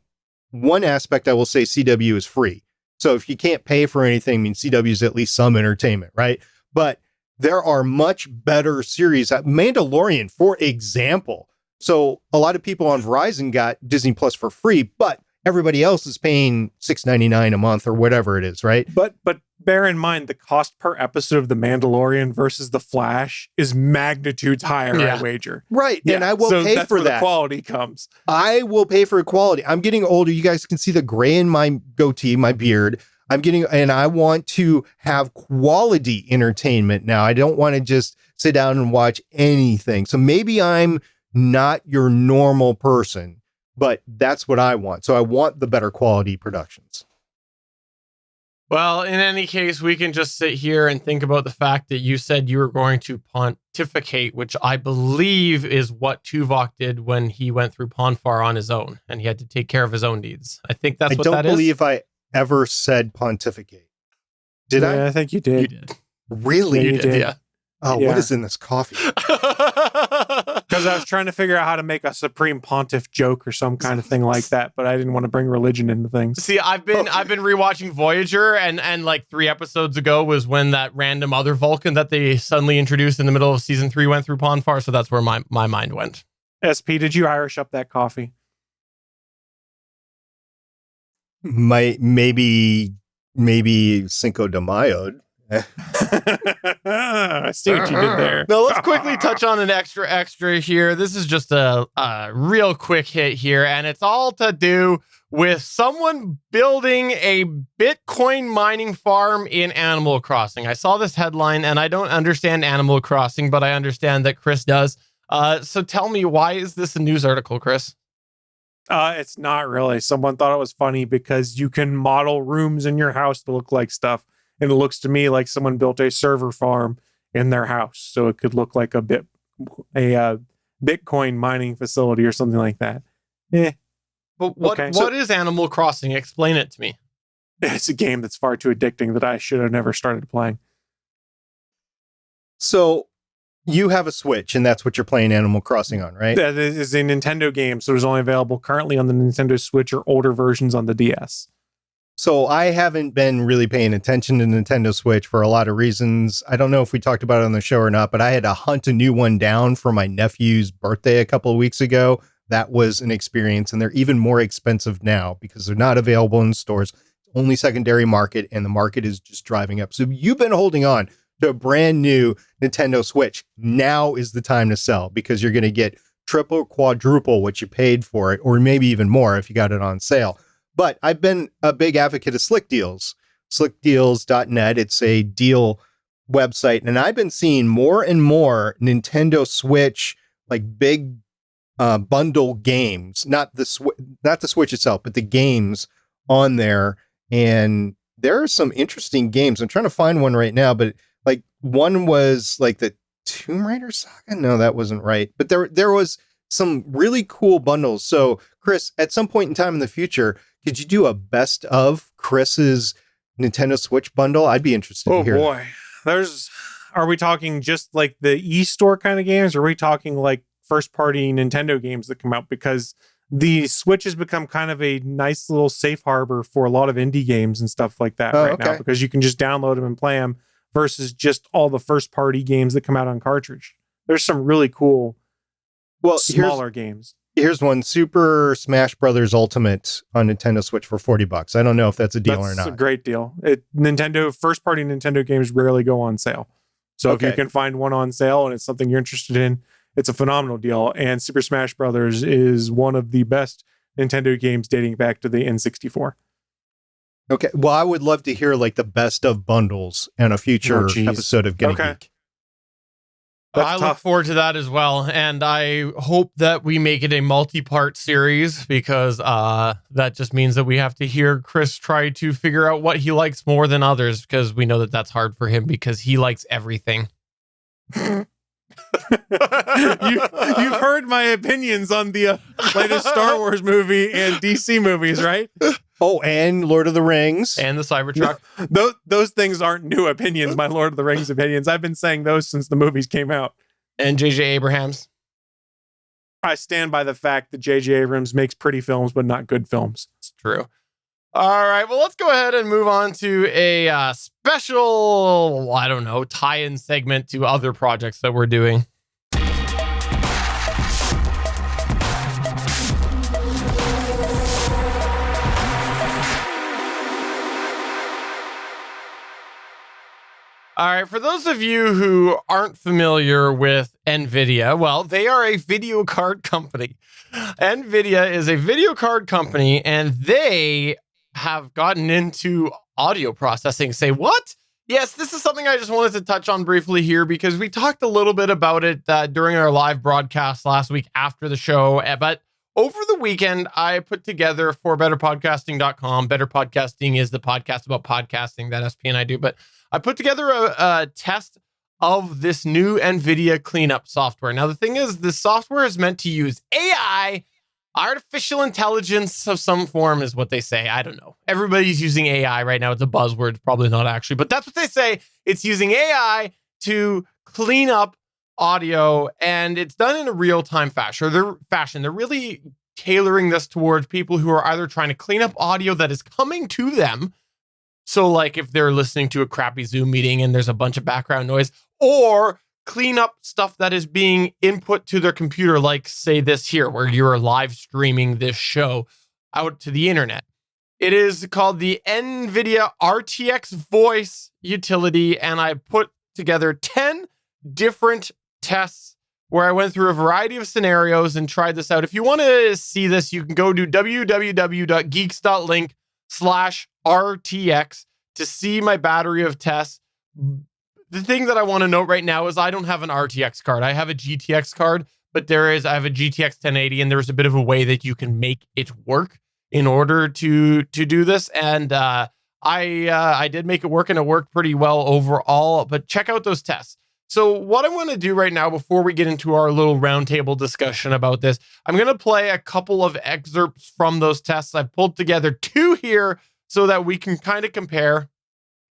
one aspect, I will say CW is free. So if you can't pay for anything, I mean, CW is at least some entertainment, right? But there are much better series. Mandalorian, for example. So a lot of people on Verizon got Disney Plus for free, but everybody else is paying $6.99 a month or whatever it is, right? But bear in mind, the cost per episode of The Mandalorian versus The Flash is magnitudes higher, I wager. Right, and I will pay for that. The quality comes. I will pay for quality. I'm getting older. You guys can see the gray in my goatee, my beard. And I want to have quality entertainment now. I don't want to just sit down and watch anything. So maybe I'm not your normal person, but that's what I want. So I want the better quality productions. Well, in any case, we can just sit here and think about the fact that you said you were going to pontificate, which I believe is what Tuvok did when he went through Ponfar on his own, and he had to take care of his own needs. I think that's what that is. I don't believe I ever said pontificate. Did I? I think you did. You did. Really? Yeah, you did, yeah. Oh, what is in this coffee? Because I was trying to figure out how to make a Supreme Pontiff joke or some kind of thing like that, but I didn't want to bring religion into things. See, I've been rewatching Voyager, and like 3 episodes ago was when that random other Vulcan that they suddenly introduced in the middle of season 3 went through Ponfar, so that's where my mind went. SP, did you Irish up that coffee? Maybe Cinco de Mayo. I see what you did there. Now let's quickly touch on an extra here. This is just a real quick hit here, and it's all to do with someone building a Bitcoin mining farm in Animal Crossing. I saw this headline, and I don't understand Animal Crossing, but I understand that Chris does. So tell me, why is this a news article, Chris? It's not really. Someone thought it was funny because you can model rooms in your house to look like stuff. And it looks to me like someone built a server farm in their house, so it could look like a Bitcoin mining facility or something like that. But what is Animal Crossing? Explain it to me. It's a game that's far too addicting that I should have never started playing. So you have a Switch, and that's what you're playing Animal Crossing on, right? That is a Nintendo game, so it's only available currently on the Nintendo Switch or older versions on the DS. So I haven't been really paying attention to Nintendo Switch for a lot of reasons. I don't know if we talked about it on the show or not, but I had to hunt a new one down for my nephew's birthday a couple of weeks ago. That was an experience, and they're even more expensive now because they're not available in stores. It's only secondary market, and the market is just driving up. So you've been holding on to a brand new Nintendo Switch. Now is the time to sell because you're going to get triple, quadruple what you paid for it, or maybe even more if you got it on sale. But I've been a big advocate of Slick Deals, slickdeals.net. It's a deal website. And I've been seeing more and more Nintendo Switch, like big bundle games, not the Switch itself, but the games on there. And there are some interesting games. I'm trying to find one right now, but like one was like the Tomb Raider saga. No, that wasn't right. But there was some really cool bundles. So Chris, at some point in time in the future, could you do a best of Chris's Nintendo Switch bundle? I'd be interested to hear. Oh boy. Are we talking just like the e-store kind of games? Or are we talking like first party Nintendo games that come out? Because the Switch has become kind of a nice little safe harbor for a lot of indie games and stuff like that now, because you can just download them and play them versus just all the first party games that come out on cartridge. There's some really cool, smaller games. Here's one, Super Smash Brothers Ultimate on Nintendo Switch for $40. I don't know if that's a deal or not. That's a great deal. First party Nintendo games rarely go on sale. So if you can find one on sale and it's something you're interested in, it's a phenomenal deal. And Super Smash Brothers is one of the best Nintendo games dating back to the N64. Okay. Well, I would love to hear like the best of bundles in a future episode of Getting Geek. I look forward to that as well. And I hope that we make it a multi-part series because that just means that we have to hear Chris try to figure out what he likes more than others, because we know that that's hard for him because he likes everything. You've heard my opinions on the latest Star Wars movie and DC movies, right? Oh, and Lord of the Rings. And the Cybertruck. Those things aren't new opinions, my Lord of the Rings opinions. I've been saying those since the movies came out. And J.J. Abrams. I stand by the fact that J.J. Abrams makes pretty films, but not good films. It's true. All right, well, let's go ahead and move on to a special, I don't know, tie-in segment to other projects that we're doing. All right, for those of you who aren't familiar with Nvidia, well, they are a video card company. Nvidia is a video card company, and they have gotten into audio processing. Say what? Yes, this is something I just wanted to touch on briefly here because we talked a little bit about it during our live broadcast last week after the show. But over the weekend, I put together for betterpodcasting.com. Better Podcasting is the podcast about podcasting that SP and I do. But I put together a test of this new Nvidia cleanup software. Now, the thing is, this software is meant to use AI. Artificial intelligence of some form is what they say. I don't know. Everybody's using AI right now. It's a buzzword. It's probably not actually, but that's what they say. It's using AI to clean up audio, and it's done in a real-time fashion. They're really tailoring this towards people who are either trying to clean up audio that is coming to them. So like if they're listening to a crappy Zoom meeting and there's a bunch of background noise, or clean up stuff that is being input to their computer, like say this here, where you're live streaming this show out to the internet. It is called the Nvidia RTX Voice utility, and I put together 10 different tests where I went through a variety of scenarios and tried this out. If you want to see this, you can go to www.geeks.link/RTX to see my battery of tests. The thing that I want to note right now is I don't have an RTX card. I have a GTX card, but I have a GTX 1080, and there's a bit of a way that you can make it work in order to do this. And I did make it work, and it worked pretty well overall, but check out those tests. So what I'm going to do right now, before we get into our little roundtable discussion about this, I'm going to play a couple of excerpts from those tests. I've pulled together 2 here so that we can kind of compare.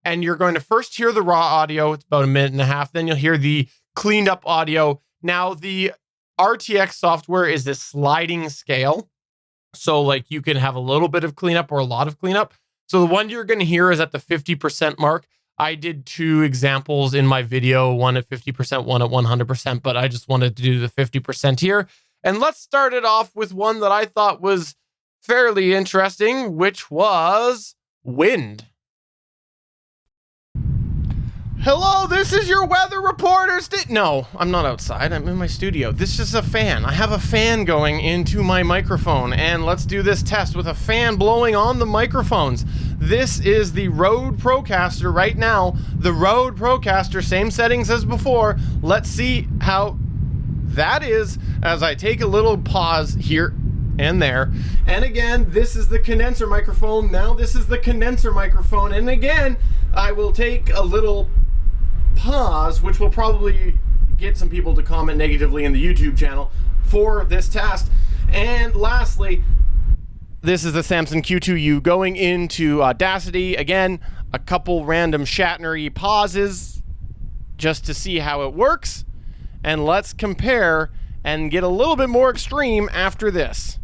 And you're going to first hear the raw audio. It's about 1.5 minutes. Then you'll hear the cleaned up audio. Now, the RTX software is this sliding scale. So like you can have a little bit of cleanup or a lot of cleanup. So the one you're going to hear is at the 50% mark. I did 2 examples in my video, one at 50%, one at 100%, but I just wanted to do the 50% here. And let's start it off with one that I thought was fairly interesting, which was wind. Hello, this is your weather reporter. No, I'm not outside. I'm in my studio. This is a fan. I have a fan going into my microphone, and let's do this test with a fan blowing on the microphones. This is the Rode Procaster right now. The Rode Procaster, same settings as before. Let's see how that is as I take a little pause here and there. And again, this is the condenser microphone. Now this is the condenser microphone. And again, I will take a little pause, which will probably get some people to comment negatively in the YouTube channel for this test. And lastly, this is the Samsung Q2U going into Audacity. Again, a couple random Shatner-y pauses just to see how it works. And let's compare and get a little bit more extreme after this.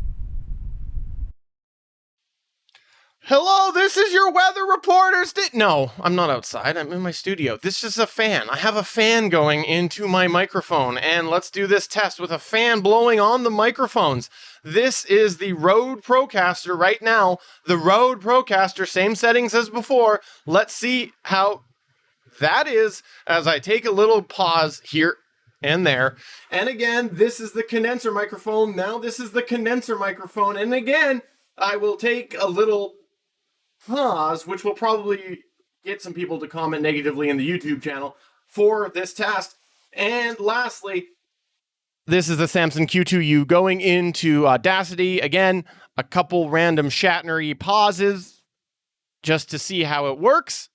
Hello, this is your weather reporter. No, I'm not outside. I'm in my studio. This is a fan. I have a fan going into my microphone, and let's do this test with a fan blowing on the microphones. This is the Rode Procaster right now. The Rode Procaster, same settings as before. Let's see how that is as I take a little pause here and there. And again, this is the condenser microphone. Now this is the condenser microphone. And again, I will take a little pause, which will probably get some people to comment negatively in the YouTube channel for this test. And lastly, this is the Samsung Q2U going into Audacity. Again, a couple random Shatner-y pauses just to see how it works.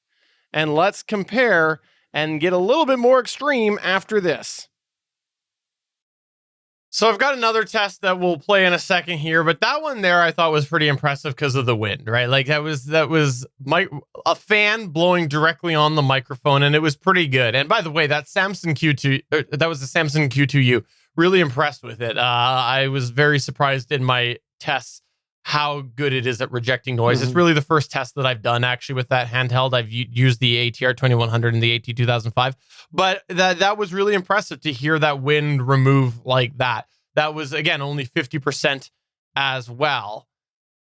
And let's compare and get a little bit more extreme after this. So I've got another test that we'll play in a second here, but that one there I thought was pretty impressive because of the wind, right? Like that was a fan blowing directly on the microphone, and it was pretty good. And by the way, that was the Samsung Q2U. Really impressed with it. I was very surprised in my tests how good it is at rejecting noise. It's really the first test that I've done actually with that handheld. I've used the ATR 2100 and the AT 2005, but that was really impressive to hear that wind remove like that. That was, again, only 50% as well.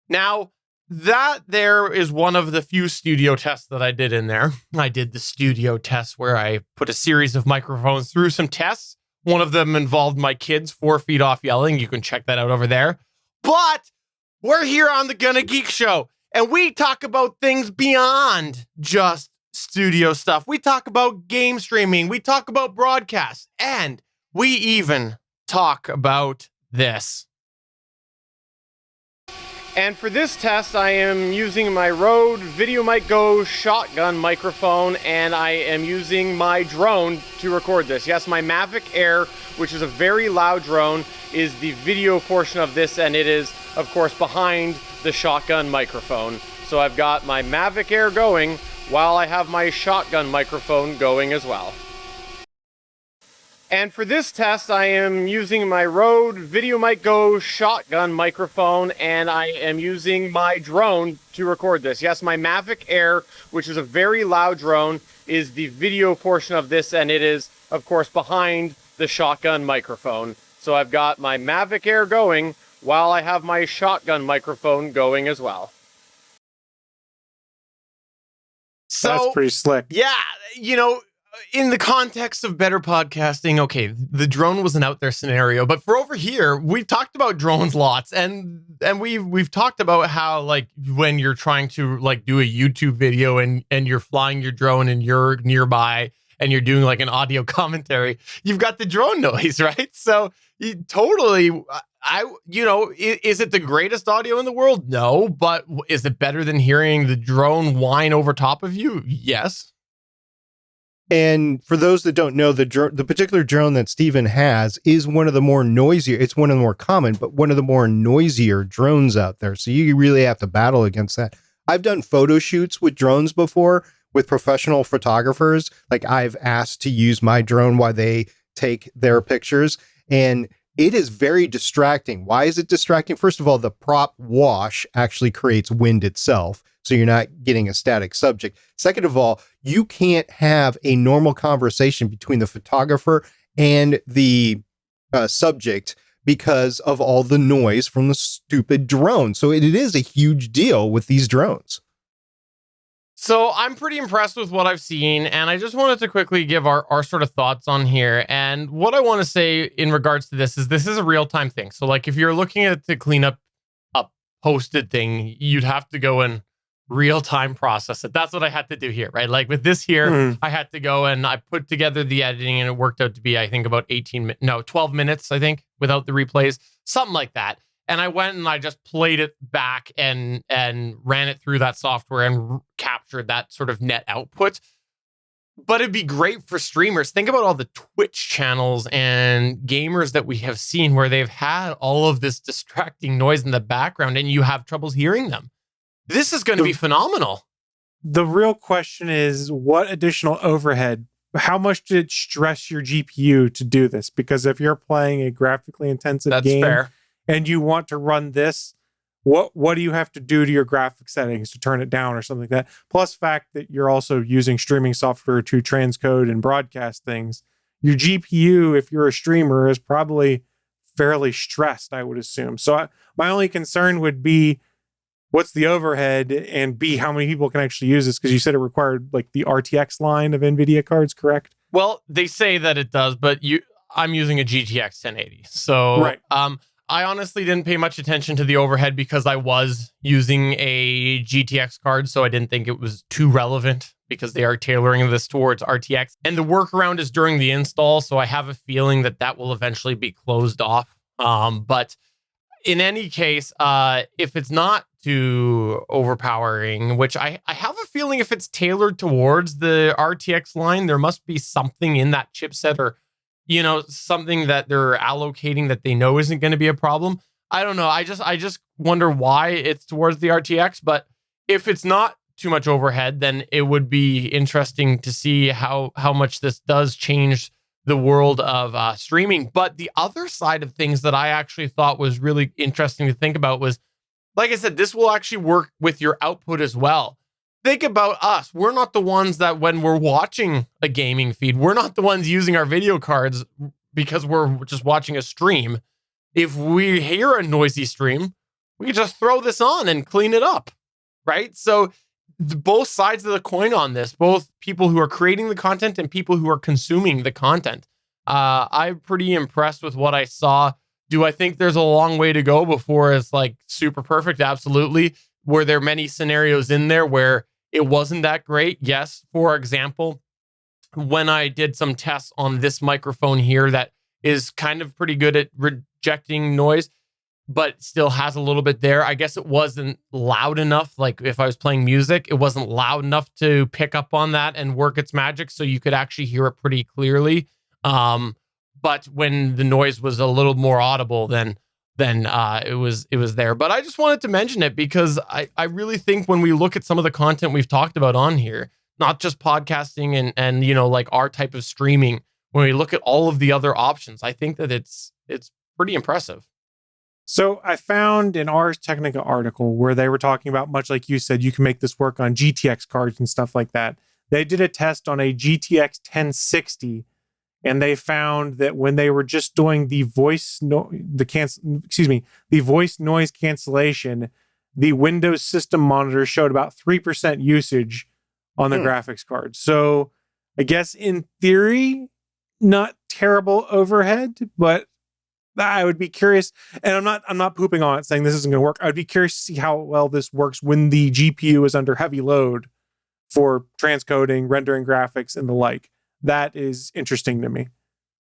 Now, that there is one of the few studio tests that I did in there. I did the studio test where I put a series of microphones through some tests. One of them involved my kids 4 feet off yelling. You can check that out over there. But we're here on the Gonna Geek Show, and we talk about things beyond just studio stuff. We talk about game streaming, we talk about broadcasts, and we even talk about this. And for this test, I am using my Rode VideoMic Go shotgun microphone, and I am using my drone to record this. Yes, my Mavic Air, which is a very loud drone, is the video portion of this, and it is, of course, behind the shotgun microphone. So I've got my Mavic Air going while I have my shotgun microphone going as well. And for this test, I am using my Rode VideoMic Go shotgun microphone, and I am using my drone to record this. Yes, my Mavic Air, which is a very loud drone, is the video portion of this, and it is, of course, behind the shotgun microphone. So I've got my Mavic Air going while I have my shotgun microphone going as well. So, that's pretty slick. Yeah, you know, in the context of better podcasting, okay, the drone was an out there scenario, but for over here, we've talked about drones lots, and we've talked about how, like, when you're trying to like do a YouTube video and you're flying your drone and you're nearby and you're doing like an audio commentary, you've got the drone noise, right? So is it the greatest audio in the world? No, but is it better than hearing the drone whine over top of you? Yes. And for those that don't know, the particular drone that Steven has is one of the more noisier. It's one of the more common, but one of the more noisier drones out there. So you really have to battle against that. I've done photo shoots with drones before with professional photographers. Like, I've asked to use my drone while they take their pictures, and it is very distracting. Why is it distracting? First of all, the prop wash actually creates wind itself, so you're not getting a static subject. Second of all, you can't have a normal conversation between the photographer and the subject because of all the noise from the stupid drone. So it is a huge deal with these drones. So I'm pretty impressed with what I've seen, and I just wanted to quickly give our sort of thoughts on here. And what I want to say in regards to this is a real-time thing. So like if you're looking at to clean up a posted thing, you'd have to go and real-time process it. That's what I had to do here, right? Like with this here, I had to go and I put together the editing, and it worked out to be, I think, about 12 minutes, I think, without the replays, something like that. And I went and I just played it back and ran it through that software and captured that sort of net output. But it'd be great for streamers. Think about all the Twitch channels and gamers that we have seen where they've had all of this distracting noise in the background and you have troubles hearing them. This is going to be phenomenal. The real question is, what additional overhead? How much did it stress your GPU to do this? Because if you're playing a graphically intensive game, fair, and you want to run this, what do you have to do to your graphic settings to turn it down or something like that? Plus fact that you're also using streaming software to transcode and broadcast things. Your GPU, if you're a streamer, is probably fairly stressed, I would assume. So my only concern would be, what's the overhead, and B, how many people can actually use this? Because you said it required like the RTX line of Nvidia cards, correct? Well, they say that it does, but I'm using a GTX 1080. So right. I honestly didn't pay much attention to the overhead because I was using a GTX card, so I didn't think it was too relevant because they are tailoring this towards RTX. And the workaround is during the install, so I have a feeling that that will eventually be closed off. But in any case, if it's not too overpowering, which I have a feeling if it's tailored towards the RTX line, there must be something in that chipset or, you know, something that they're allocating that they know isn't going to be a problem. I don't know. I just wonder why it's towards the RTX, but if it's not too much overhead, then it would be interesting to see how much this does change the world of streaming. But the other side of things that I actually thought was really interesting to think about was, like I said, this will actually work with your output as well. Think about us. We're not the ones that when we're watching a gaming feed, we're not the ones using our video cards because we're just watching a stream. If we hear a noisy stream, we can just throw this on and clean it up, right? So both sides of the coin on this, both people who are creating the content and people who are consuming the content. I'm pretty impressed with what I saw. Do I think there's a long way to go before it's like super perfect? Absolutely. Were there many scenarios in there where it wasn't that great? Yes. For example, when I did some tests on this microphone here that is kind of pretty good at rejecting noise, but still has a little bit there. I guess it wasn't loud enough. Like if I was playing music, it wasn't loud enough to pick up on that and work its magic. So you could actually hear it pretty clearly. But when the noise was a little more audible, then it was there. But I just wanted to mention it because I really think when we look at some of the content we've talked about on here, not just podcasting and you know, like our type of streaming, when we look at all of the other options, I think that it's pretty impressive. So I found an Ars Technica article where they were talking about, much like you said, you can make this work on GTX cards and stuff like that. They did a test on a GTX 1060, and they found that when they were just doing the voice noise cancellation, the Windows system monitor showed about 3% usage on the graphics card. So I guess in theory, not terrible overhead, but I would be curious, and I'm not pooping on it saying this isn't going to work. I'd be curious to see how well this works when the GPU is under heavy load for transcoding, rendering graphics, and the like. That is interesting to me.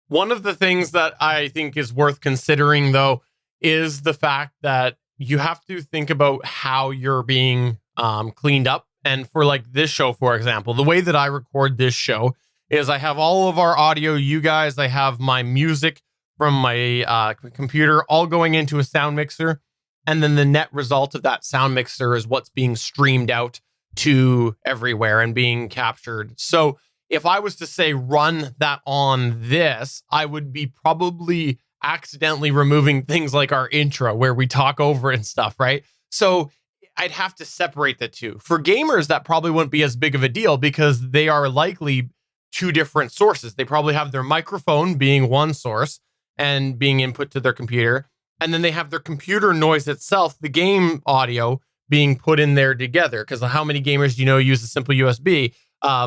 One of the things that I think is worth considering, though, is the fact that you have to think about how you're being cleaned up. And for like this show, for example, the way that I record this show is I have all of our audio, you guys, I have my music from my computer, all going into a sound mixer. And then the net result of that sound mixer is what's being streamed out to everywhere and being captured. So if I was to say run that on this, I would be probably accidentally removing things like our intro where we talk over and stuff, right? So I'd have to separate the two. For gamers, that probably wouldn't be as big of a deal because they are likely two different sources. They probably have their microphone being one source and being input to their computer. And then they have their computer noise itself, the game audio, being put in there together. Because how many gamers do you know use a simple USB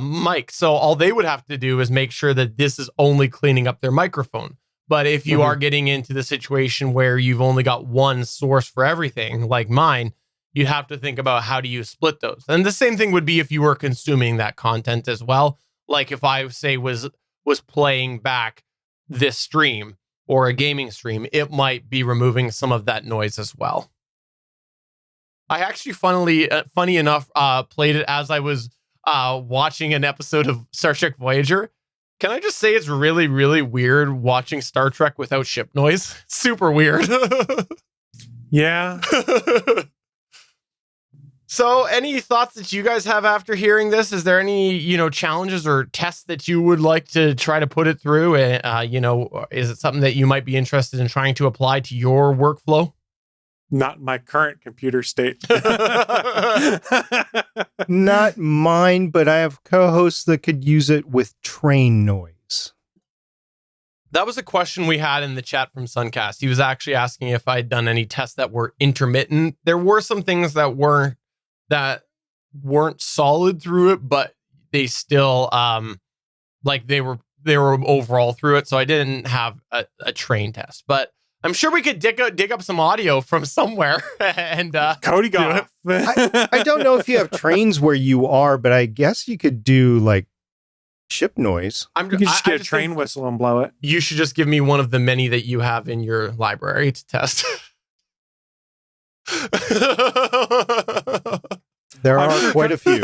mic? So all they would have to do is make sure that this is only cleaning up their microphone. But if you are getting into the situation where you've only got one source for everything, like mine, you'd have to think about how do you split those. And the same thing would be if you were consuming that content as well. Like if I say was playing back this stream or a gaming stream, it might be removing some of that noise as well. I actually, funny enough, played it as I was watching an episode of Star Trek Voyager. Can I just say it's really, really weird watching Star Trek without ship noise? Super weird. Yeah. So any thoughts that you guys have after hearing this? Is there any, challenges or tests that you would like to try to put it through? Is it something that you might be interested in trying to apply to your workflow? Not my current computer state. Not mine, but I have co-hosts that could use it with train noise. That was a question we had in the chat from Sunkast. He was actually asking if I'd done any tests that were intermittent. There were some things that weren't solid through it, but they still they were overall through it. So I didn't have a train test, but I'm sure we could dig up some audio from somewhere and Cody got it. I don't know if you have trains where you are, but I guess you could do like ship noise. You could just get a train whistle and blow it. You should just give me one of the many that you have in your library to test. There are quite a few.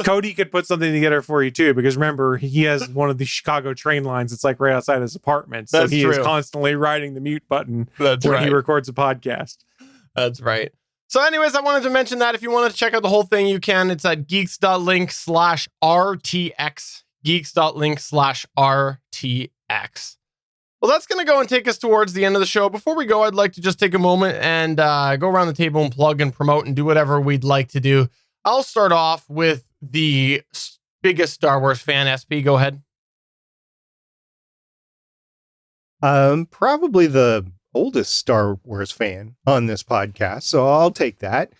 Cody could put something together for you too, because remember, he has one of the Chicago train lines. It's like right outside his apartment. So he is constantly riding the mute button when he records a podcast. That's right. So anyways, I wanted to mention that if you want to check out the whole thing, you can. It's at geeks.link/RTX. Geeks.link/RTX. Well, that's going to go and take us towards the end of the show. Before we go, I'd like to just take a moment and go around the table and plug and promote and do whatever we'd like to do. I'll start off with the biggest Star Wars fan. SP, go ahead. Probably the oldest Star Wars fan on this podcast, so I'll take that.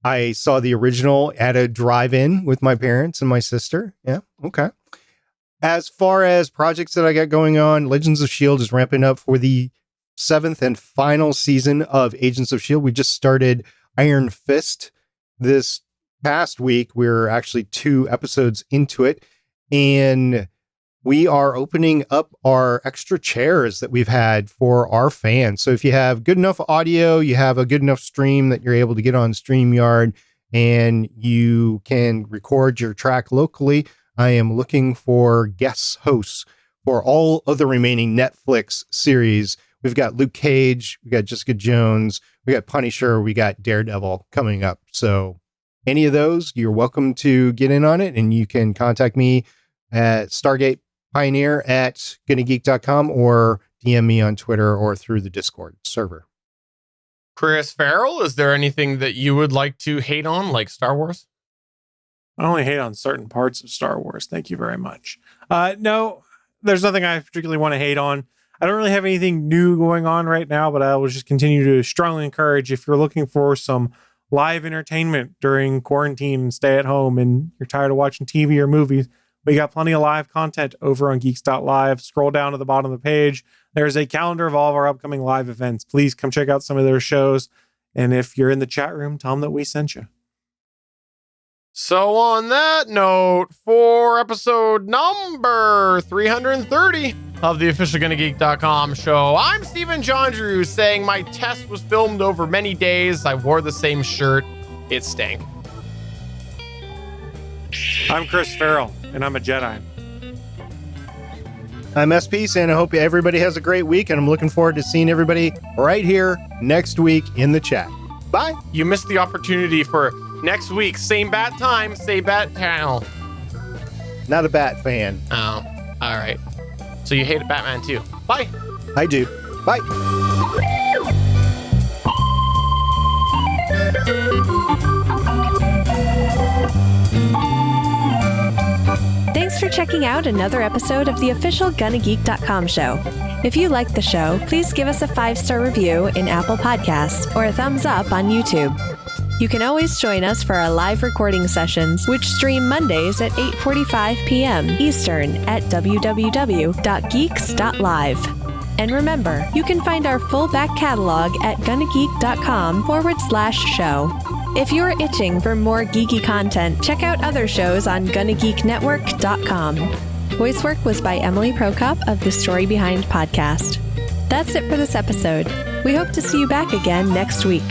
I saw the original at a drive-in with my parents and my sister. Yeah, okay. As far as projects that I got going on, Legends of S.H.I.E.L.D. is ramping up for the 7th and final season of Agents of S.H.I.E.L.D. We just started Iron Fist this past week. We're actually 2 episodes into it, and we are opening up our extra chairs that we've had for our fans. So if you have good enough audio, you have a good enough stream that you're able to get on StreamYard, and you can record your track locally, I am looking for guest hosts for all of the remaining Netflix series. We've got Luke Cage, we got Jessica Jones, we got Punisher, we got Daredevil coming up. So any of those, you're welcome to get in on it, and you can contact me at Stargate Pioneer at gonnageek.com or DM me on Twitter or through the Discord server. Chris Farrell, is there anything that you would like to hate on, like Star Wars? I only hate on certain parts of Star Wars. Thank you very much. No, there's nothing I particularly want to hate on. I don't really have anything new going on right now, but I will just continue to strongly encourage, if you're looking for some live entertainment during quarantine and stay at home and you're tired of watching TV or movies, we got plenty of live content over on geeks.live. Scroll down to the bottom of the page. There's a calendar of all of our upcoming live events. Please come check out some of their shows. And if you're in the chat room, tell them that we sent you. So on that note, for episode number 330 of the official GonnaGeek.com show, I'm Stephen John Drew saying my test was filmed over many days. I wore the same shirt. It stank. I'm Chris Farrell, and I'm a Jedi. I'm SP, and I hope everybody has a great week, and I'm looking forward to seeing everybody right here next week in the chat. Bye. You missed the opportunity for next week. Same bat time, same bat channel. Not a Bat fan. Oh, all right. So you hated Batman too. Bye. I do. Bye. Thanks for checking out another episode of the official GonnaGeek.com show. If you like the show, please give us a 5-star review in Apple Podcasts or a thumbs up on YouTube. You can always join us for our live recording sessions, which stream Mondays at 8:45 p.m. Eastern at www.geeks.live. And remember, you can find our full back catalog at gonnageek.com/show. If you're itching for more geeky content, check out other shows on GonnaGeekNetwork.com. Voice work was by Emily PROKOP of the Story Behind podcast. That's it for this episode. We hope to see you back again next week.